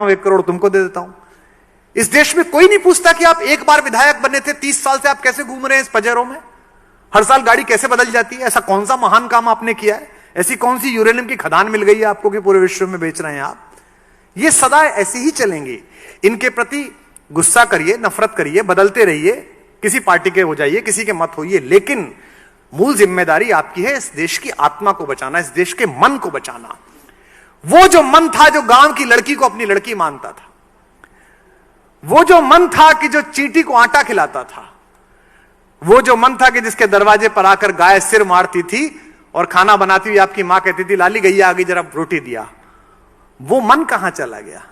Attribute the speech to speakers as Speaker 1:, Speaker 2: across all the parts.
Speaker 1: 1 करोड़ तुमको दे देता हूं। इस देश में कोई नहीं पूछता कि आप एक बार विधायक बने थे, 30 साल से आप कैसे घूम रहे हैं इस पजेरों में, हर साल गाड़ी कैसे बदल जाती है, ऐसा कौन सा महान काम आपने किया है, ऐसी कौन सी यूरेनियम की खदान मिल गई है आपको कि पूरे विश्व में बेच रहे हैं आप। ये सदा ऐसे ही चलेंगे। इनके प्रति गुस्सा करिए, नफरत करिए, बदलते रहिए, किसी पार्टी के हो जाइए, किसी के मत होइए, लेकिन मूल जिम्मेदारी आपकी है इस देश की आत्मा को बचाना, इस देश के मन को बचाना। वो जो मन था जो गांव की लड़की को अपनी लड़की मानता था, वो जो मन था कि जो चींटी को आटा खिलाता था, वो जो मन था कि जिसके दरवाजे पर आकर गाय सिर मारती थी और खाना बनाती हुई आपकी मां कहती थी लाली गैया आ गई जरा रोटी दिया, वो मन कहां चला गया?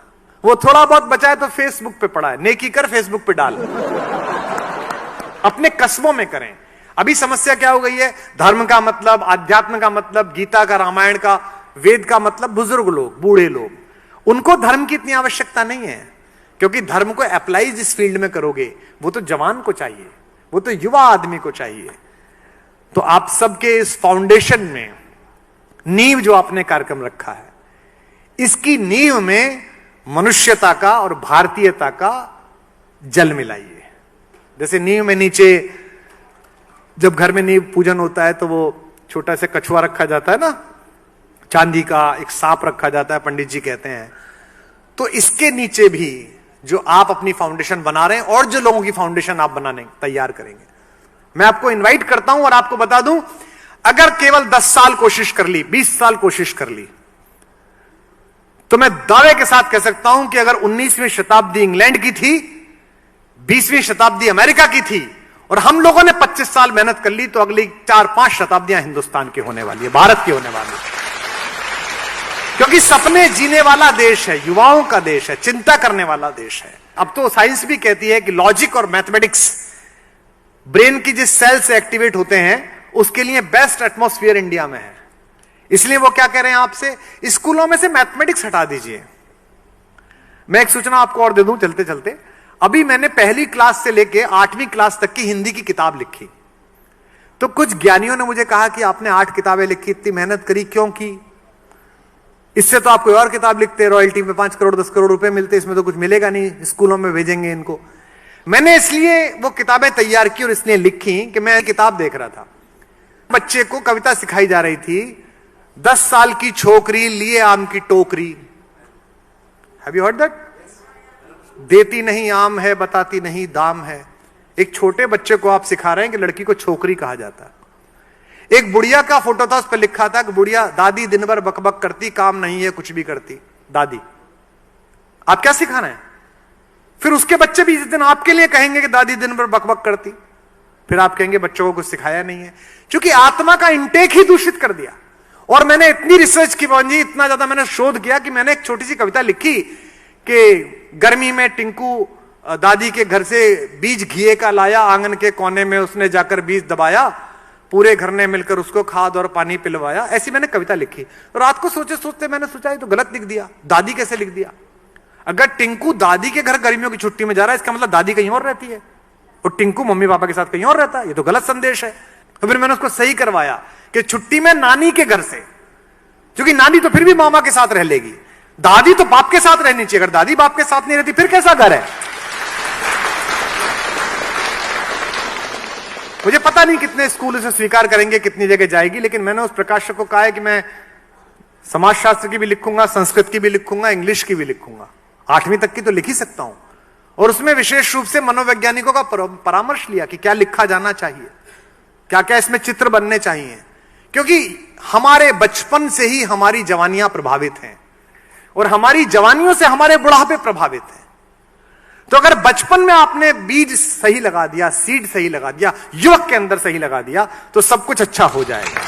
Speaker 1: वो थोड़ा बहुत बचा है तो फेसबुक पे पड़ा है, नेकी कर फेसबुक पे डाल, अपने कस्बों में करें। अभी समस्या क्या हो गई है? धर्म का मतलब, आध्यात्म का मतलब, गीता का, रामायण का, वेद का मतलब बुजुर्ग लोग, बूढ़े लोग, उनको धर्म की इतनी आवश्यकता नहीं है, क्योंकि धर्म को अप्लाई जिस फील्ड में करोगे वो तो जवान को चाहिए, वो तो युवा आदमी को चाहिए। तो आप सबके इस फाउंडेशन में नींव जो आपने कार्यक्रम रखा है, इसकी नींव में मनुष्यता का और भारतीयता का जल मिलाइए। जैसे नींव में नीचे जब घर में नींव पूजन होता है तो वो छोटा सा कछुआ रखा जाता है ना, चांदी का, एक सांप रखा जाता है, पंडित जी कहते हैं। तो इसके नीचे भी जो आप अपनी फाउंडेशन बना रहे हैं और जो लोगों की फाउंडेशन आप बनाने तैयार करेंगे, मैं आपको इनवाइट करता हूं और आपको बता दूं, अगर केवल 10 साल कोशिश कर ली, 20 साल कोशिश कर ली, तो मैं दावे के साथ कह सकता हूं कि अगर 19वीं शताब्दी इंग्लैंड की थी, 20वीं शताब्दी अमेरिका की थी, और हम लोगों ने 25 साल मेहनत कर ली, तो अगली 4-5 शताब्दियां हिंदुस्तान की होने वाली है, भारत की होने वाली है। क्योंकि सपने जीने वाला देश है, युवाओं का देश है, चिंता करने वाला देश है। अब तो साइंस भी कहती है कि लॉजिक और मैथमेटिक्स ब्रेन की जिस सेल से एक्टिवेट होते हैं उसके लिए बेस्ट एटमॉस्फेयर इंडिया में है। इसलिए वो क्या कह रहे हैं आपसे, स्कूलों में से मैथमेटिक्स हटा दीजिए। मैं एक सूचना आपको और दे दूं चलते चलते, अभी मैंने पहली क्लास से लेके 8वीं क्लास तक की हिंदी की किताब लिखी, तो कुछ ज्ञानियों ने मुझे कहा कि आपने 8 किताबें लिखी, इतनी मेहनत करी क्यों की? इससे तो आप कोई और किताब लिखते, रॉयल्टी में 5 करोड़ 10 करोड़ रुपए मिलते, इसमें तो कुछ मिलेगा नहीं, स्कूलों में भेजेंगे इनको। मैंने इसलिए वो किताबें तैयार की और इसलिए लिखी कि मैं किताब देख रहा था, बच्चे को कविता सिखाई जा रही थी, 10 साल की छोकरी लिए आम की टोकरी। Have you heard that? देती नहीं आम है, बताती नहीं दाम है। एक छोटे बच्चे को आप सिखा रहे हैं कि लड़की को छोकरी कहा जाता है। एक बुढ़िया का फोटो था, उस पर लिखा था कि बुढ़िया दादी दिन भर बकबक करती, काम नहीं है कुछ भी करती दादी। आप क्या सिखा रहे हैं? फिर उसके बच्चे भी जिस दिन आपके लिए कहेंगे कि दादी दिन भर बकबक करती, फिर आप कहेंगे बच्चों को कुछ सिखाया नहीं है, क्योंकि आत्मा का इंटेक ही दूषित कर दिया। और मैंने इतनी रिसर्च की जी, इतना ज्यादा मैंने शोध किया कि मैंने एक छोटी सी कविता लिखी कि गर्मी में टिंकू दादी के घर से बीज घिए का लाया, आंगन के कोने में उसने जाकर बीज दबाया, पूरे घर ने मिलकर उसको खाद और पानी पिलवाया। ऐसी मैंने कविता लिखी। तो रात को सोचे सोचते मैंने सोचा ये तो गलत लिख दिया, दादी कैसे लिख दिया? अगर टिंकू दादी के घर गर्मियों की छुट्टी में जा रहा है, इसका मतलब दादी कहीं और रहती है और टिंकू मम्मी पापा के साथ कहीं और रहता है, ये तो गलत संदेश है। तो फिर मैंने उसको सही करवाया कि छुट्टी में नानी के घर से, क्योंकि नानी तो फिर भी मामा के साथ रह लेगी, दादी तो बाप के साथ रहनी चाहिए। अगर दादी बाप के साथ नहीं रहती फिर कैसा घर है? मुझे पता नहीं कितने स्कूल इसे स्वीकार करेंगे, कितनी जगह जाएगी, लेकिन मैंने उस प्रकाशक को कहा है कि मैं समाजशास्त्र की भी लिखूंगा, संस्कृत की भी लिखूंगा, इंग्लिश की भी लिखूंगा, 8वीं तक की तो लिख ही सकता हूं। और उसमें विशेष रूप से मनोवैज्ञानिकों का परामर्श लिया कि क्या लिखा जाना चाहिए, क्या क्या इसमें चित्र बनने चाहिए, क्योंकि हमारे बचपन से ही हमारी जवानियां प्रभावित हैं और हमारी जवानियों से हमारे बुढ़ापे प्रभावित हैं। तो अगर बचपन में आपने बीज सही लगा दिया, सीड सही लगा दिया, युवक के अंदर सही लगा दिया, तो सब कुछ अच्छा हो जाएगा।